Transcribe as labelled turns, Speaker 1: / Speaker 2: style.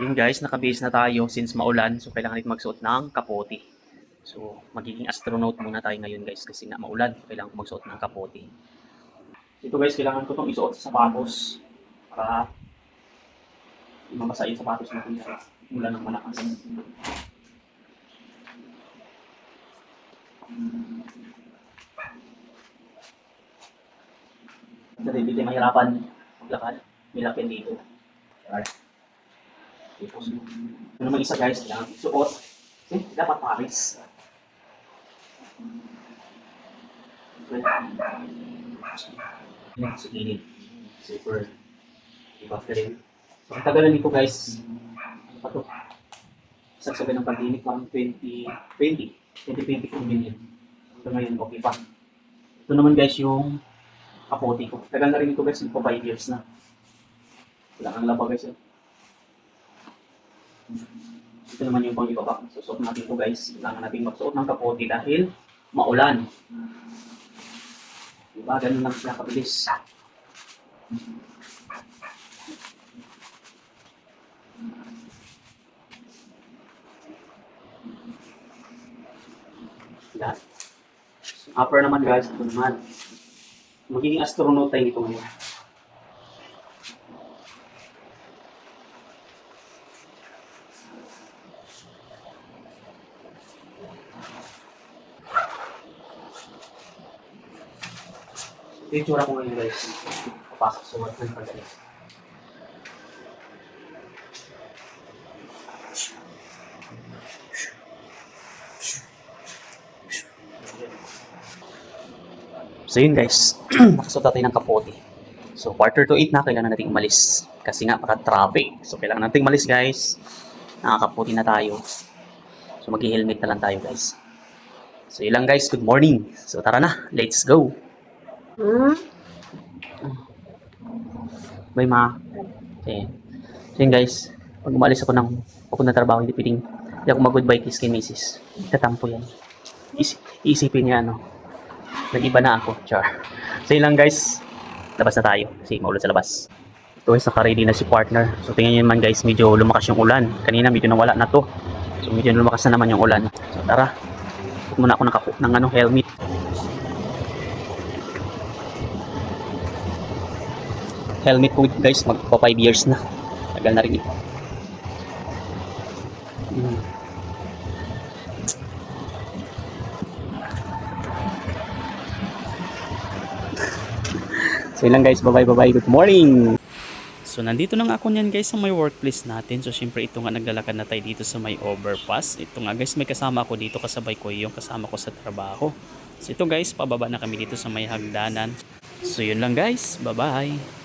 Speaker 1: Yun guys, nakabase na tayo since maulan. So kailangan natin magsuot ng kapote. So magiging astronaut muna tayo ngayon guys kasi nga maulan. So, kailangan ko magsuot ng kapote. Ito guys, kailangan ko itong isuot sa sapatos para mabasa yung sapatos natin sa ulan ng malakas. Kasi dito mahirapan maglakad. Milapin dito. Alright. Ito naman isa guys, kailangan suot. Dapat paris. Sa gilid. Super. Iba ka rin. So, ang tagalan nito guys, ano pa ito? Isang sabi ng pandemic pang 2020 kung ganyan. Ito ngayon, okay pa. Ito naman guys yung kapote ko. Tagal na rin ito guys, ito 5 years na. Kailangan lang pa guys yun. Ito naman yung pang ibaba. Susuot natin ito guys. Kailangan natin magsuot ng kapote dahil maulan. Diba? Ganun lang siya kabilis. Yan. Upper naman guys. Ito naman. Magiging astronaut tayo nito ngayon. Ito yung tsura ko ngayon guys. Papasok sa work ng pagdaling. So yun guys, nakasuot tayo ng kapote. So quarter to 8 na, kailangan natin umalis. Kasi nga maka-traffic. So kailangan natin umalis guys. Nakakapote na tayo. So mag-helmet na lang tayo guys. So yun lang guys, good morning. So tara na, let's go. Bye ma. Okay. So yun guys, pag umalis ako ng papunta trabaho, hindi ako mag-goodbye kiss kay misis. Tatampo yan. Isipin niya ano, nag-iba na ako. Char. So yun lang guys, labas na tayo kasi maulan sa labas. Ito guys, naka-ready na si partner. So tingnan nyo naman guys, medyo lumakas yung ulan. Kanina medyo nawala na to. So medyo lumakas na naman yung ulan. So tara, put muna ako ng helmet. Helmet ko guys, magpa 5 years na. Tagal na rin ito. So yun lang guys, bye bye, good morning. So nandito na nga ako niyan guys sa may workplace natin. So syempre ito nga, naglalakad na tayo dito sa may overpass. Ito nga guys, may kasama ako dito, kasabay ko yung kasama ko sa trabaho. So ito guys, pababa na kami dito sa may hagdanan. So yun lang guys, bye bye.